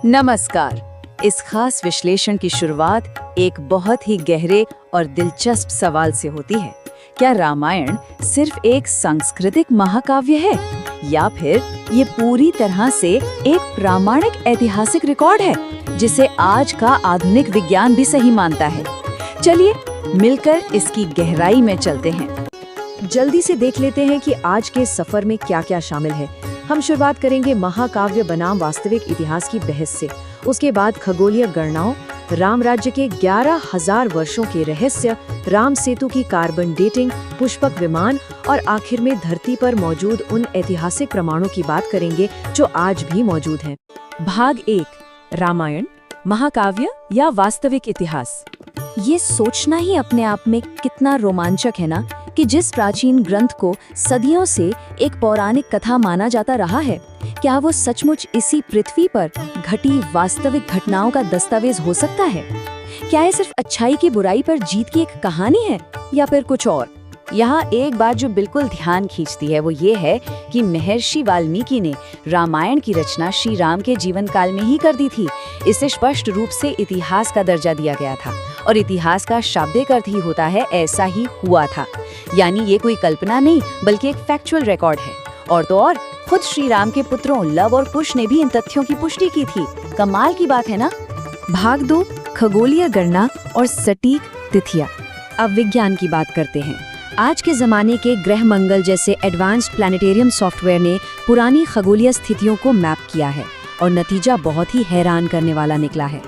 नमस्कार। इस खास विश्लेषण की शुरुआत एक बहुत ही गहरे और दिलचस्प सवाल से होती है। क्या रामायण सिर्फ एक सांस्कृतिक महाकाव्य है या फिर ये पूरी तरह से एक प्रामाणिक ऐतिहासिक रिकॉर्ड है जिसे आज का आधुनिक विज्ञान भी सही मानता है? चलिए मिलकर इसकी गहराई में चलते हैं। जल्दी से देख लेते हैं कि आज के सफर में क्या क्या शामिल है। हम शुरुआत करेंगे महाकाव्य बनाम वास्तविक इतिहास की बहस से। उसके बाद खगोलीय गणनाओं, राम राज्य के 11,000 वर्षों के रहस्य, राम सेतु की कार्बन डेटिंग, पुष्पक विमान और आखिर में धरती पर मौजूद उन ऐतिहासिक प्रमाणों की बात करेंगे जो आज भी मौजूद हैं। भाग 1, रामायण महाकाव्य या वास्तविक इतिहास। ये सोचना ही अपने आप में कितना रोमांचक है ना कि जिस प्राचीन ग्रंथ को सदियों से एक पौराणिक कथा माना जाता रहा है, क्या वो सचमुच इसी पृथ्वी पर घटी वास्तविक घटनाओं का दस्तावेज हो सकता है? क्या ये सिर्फ अच्छाई की बुराई पर जीत की एक कहानी है या फिर कुछ और? यहाँ एक बात जो बिल्कुल ध्यान खींचती है वो ये है कि महर्षि वाल्मीकि ने रामायण की रचना श्री राम के जीवन काल में ही कर दी थी। इसे स्पष्ट रूप से इतिहास का दर्जा दिया गया था और इतिहास का शाब्दिक अर्थ ही होता है ऐसा ही हुआ था। यानी ये कोई कल्पना नहीं बल्कि एक फैक्चुअल रिकॉर्ड है। और तो और खुद श्री राम के पुत्रों लव और कुश ने भी इन तथ्यों की पुष्टि की थी। कमाल की बात है ना। भाग 2, खगोलीय गणना और सटीक तिथियां। अब विज्ञान की बात करते हैं। आज के जमाने के ग्रह मंगल जैसे एडवांस्ड प्लैनेटेरियम सॉफ्टवेयर ने पुरानी खगोलीय स्थितियों को मैप किया है और नतीजा बहुत ही हैरान करने वाला निकला है।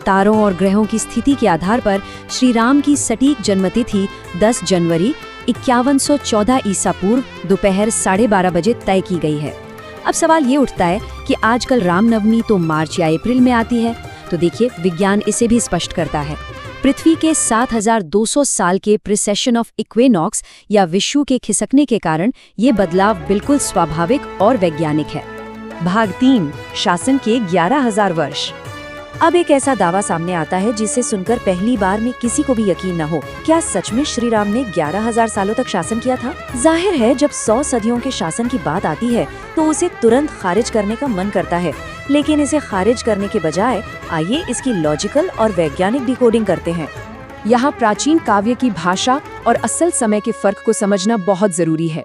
तारों और ग्रहों की स्थिति के आधार पर श्री राम की सटीक जन्मतिथि 10 जनवरी 5114 ईसा पूर्व दोपहर 12:30 बजे तय की गई है। अब सवाल ये उठता है कि आजकल रामनवमी तो मार्च या अप्रैल में आती है, तो देखिए विज्ञान इसे भी स्पष्ट करता है। पृथ्वी के 7200 साल के प्रिसेशन ऑफ इक्वेनॉक्स या विषुव के खिसकने के कारण ये बदलाव बिल्कुल स्वाभाविक और वैज्ञानिक है। भाग 3, शासन के 11,000 वर्ष। अब एक ऐसा दावा सामने आता है जिसे सुनकर पहली बार में किसी को भी यकीन न हो। क्या सच में श्री राम ने 11,000 सालों तक शासन किया था? जाहिर है जब 100 सदियों के शासन की बात आती है तो उसे तुरंत खारिज करने का मन करता है, लेकिन इसे खारिज करने के बजाय आइए इसकी लॉजिकल और वैज्ञानिक डिकोडिंग करते हैं। यहाँ प्राचीन काव्य की भाषा और असल समय के फर्क को समझना बहुत जरूरी है।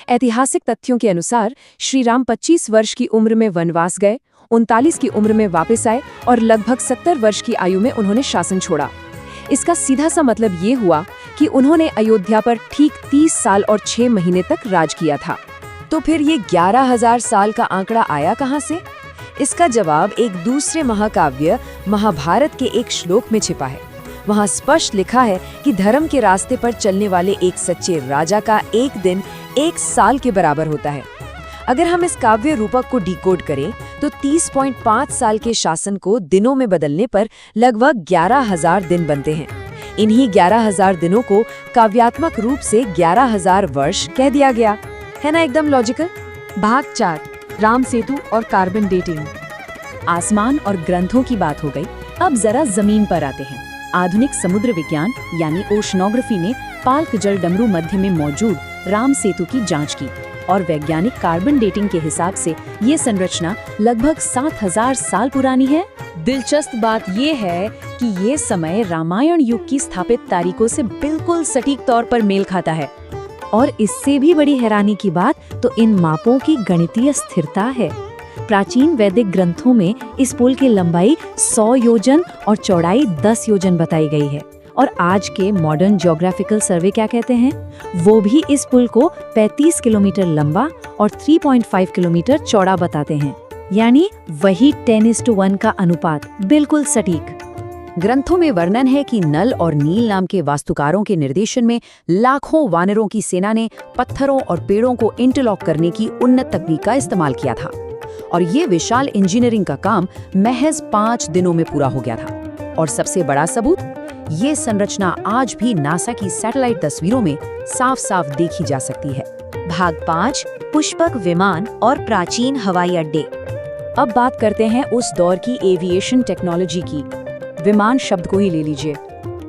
ऐतिहासिक तथ्यों के अनुसार श्री राम 25 वर्ष की उम्र में वनवास गए, 39 की उम्र में वापस आए और लगभग 70 वर्ष की आयु में उन्होंने शासन छोड़ा। इसका सीधा सा मतलब ये हुआ कि उन्होंने अयोध्या पर ठीक 30 साल और 6 महीने तक राज किया था। तो फिर ये 11,000 साल का आंकड़ा आया कहाँ से? इसका जवाब एक दूसरे महाकाव्य महाभारत के एक श्लोक में छिपा है। वहाँ स्पष्ट लिखा है कि धर्म के रास्ते पर चलने वाले एक सच्चे राजा का एक दिन 1 साल के बराबर होता है। अगर हम इस काव्य रूपक को डिकोड करें तो 30.5 साल के शासन को दिनों में बदलने पर लगभग 11,000 दिन बनते हैं। इन्हीं 11,000 दिनों को काव्यात्मक रूप से 11,000 वर्ष कह दिया गया है ना, एकदम लॉजिकल। भाग 4, राम सेतु और कार्बन डेटिंग। आसमान और ग्रंथों की बात हो गई, अब जरा जमीन पर आते हैं। आधुनिक समुद्र विज्ञान यानी ओशनोग्राफी ने पाल्क जल डमरू मध्य में मौजूद राम सेतु की जांच की और वैज्ञानिक कार्बन डेटिंग के हिसाब से ये संरचना लगभग 7,000 साल पुरानी है। दिलचस्प बात ये है कि ये समय रामायण युग की स्थापित तारीखों से बिल्कुल सटीक तौर पर मेल खाता है। और इससे भी बड़ी हैरानी की बात तो इन मापों की गणितीय स्थिरता है। प्राचीन वैदिक ग्रंथों में इस पुल की लंबाई 100 योजन और चौड़ाई 10 योजन बताई गई है और आज के मॉडर्न ज्योग्राफिकल सर्वे क्या कहते हैं, वो भी इस पुल को 35 किलोमीटर लंबा और 3.5 किलोमीटर चौड़ा बताते हैं। यानी वही 10:1 का अनुपात, बिल्कुल सटीक। ग्रंथों में वर्णन है कि नल और नील नाम के वास्तुकारों के निर्देशन में लाखों वानरों की सेना ने पत्थरों और पेड़ों को इंटरलॉक करने की उन्नत तकनीक का इस्तेमाल किया था और ये विशाल इंजीनियरिंग का काम महज 5 दिनों में पूरा हो गया था। और सबसे बड़ा सबूत, ये संरचना आज भी नासा की सैटेलाइट तस्वीरों में साफ साफ देखी जा सकती है। भाग 5, पुष्पक विमान और प्राचीन हवाई अड्डे। अब बात करते हैं उस दौर की एविएशन टेक्नोलॉजी की। विमान शब्द को ही ले लीजिए।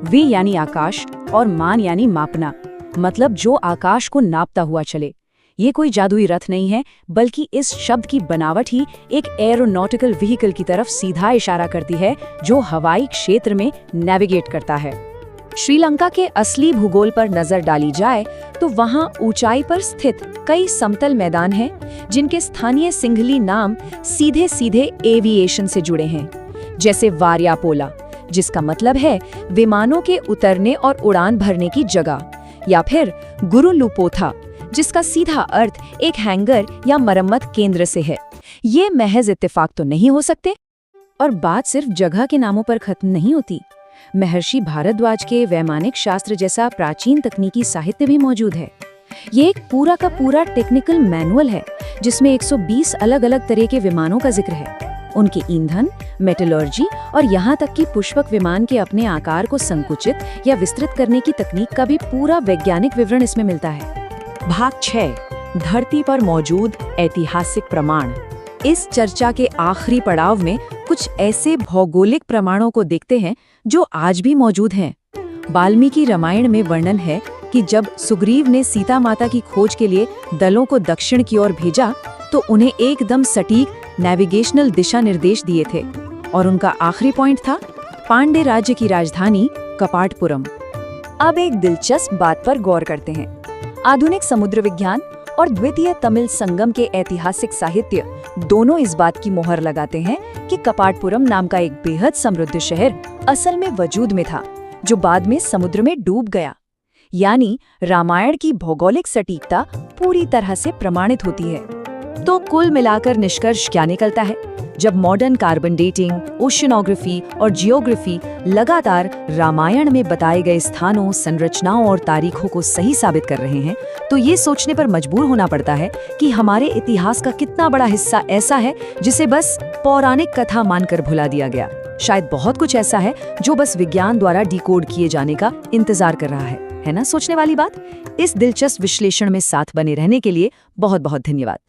वी यानी आकाश और मान यानी मापना, मतलब जो आकाश को नापता हुआ चले। ये कोई जादुई रथ नहीं है, बल्कि इस शब्द की बनावट ही एक एरोनॉटिकल व्हीकल की तरफ सीधा इशारा करती है जो हवाई क्षेत्र में नेविगेट करता है। श्रीलंका के असली भूगोल पर नजर डाली जाए तो वहां ऊंचाई पर स्थित कई समतल मैदान हैं, जिनके स्थानीय सिंघली नाम सीधे सीधे एविएशन से जुड़े हैं, जैसे वारियापोला, जिसका मतलब है विमानों के उतरने और उड़ान भरने की जगह, या फिर गुरुलुपोथा, जिसका सीधा अर्थ एक हैंगर या मरम्मत केंद्र से है। ये महज इत्तेफाक तो नहीं हो सकते। और बात सिर्फ जगह के नामों पर खत्म नहीं होती। महर्षि भारद्वाज के वैमानिक शास्त्र जैसा प्राचीन तकनीकी साहित्य भी मौजूद है। ये एक पूरा का पूरा टेक्निकल मैनुअल है, जिसमें 120 अलग अलग तरह के विमानों का जिक्र है, उनके ईंधन, मेटलर्जी और यहाँ तक कि पुष्पक विमान के अपने आकार को संकुचित या विस्तृत करने की तकनीक का भी पूरा वैज्ञानिक विवरण इसमें मिलता है। भाग 6, धरती पर मौजूद ऐतिहासिक प्रमाण। इस चर्चा के आखिरी पड़ाव में कुछ ऐसे भौगोलिक प्रमाणों को देखते हैं जो आज भी मौजूद हैं। वाल्मीकि रामायण में वर्णन है कि जब सुग्रीव ने सीता माता की खोज के लिए दलों को दक्षिण की ओर भेजा तो उन्हें एकदम सटीक नेविगेशनल दिशा निर्देश दिए थे, और उनका आखिरी पॉइंट था पांड्य राज्य की राजधानी कपाटपुरम। अब एक दिलचस्प बात पर गौर करते हैं। आधुनिक समुद्र विज्ञान और द्वितीय तमिल संगम के ऐतिहासिक साहित्य दोनों इस बात की मोहर लगाते हैं कि कपाटपुरम नाम का एक बेहद समृद्ध शहर असल में वजूद में था, जो बाद में समुद्र में डूब गया। यानी रामायण की भौगोलिक सटीकता पूरी तरह से प्रमाणित होती है। तो कुल मिलाकर निष्कर्ष क्या निकलता है? जब मॉडर्न कार्बन डेटिंग, ओशनोग्राफी और जियोग्राफी लगातार रामायण में बताए गए स्थानों, संरचनाओं और तारीखों को सही साबित कर रहे हैं, तो ये सोचने पर मजबूर होना पड़ता है कि हमारे इतिहास का कितना बड़ा हिस्सा ऐसा है जिसे बस पौराणिक कथा मानकर भुला दिया गया। शायद बहुत कुछ ऐसा है जो बस विज्ञान द्वारा डिकोड किए जाने का इंतजार कर रहा है ना? सोचने वाली बात। इस दिलचस्प विश्लेषण में साथ बने रहने के लिए बहुत बहुत धन्यवाद।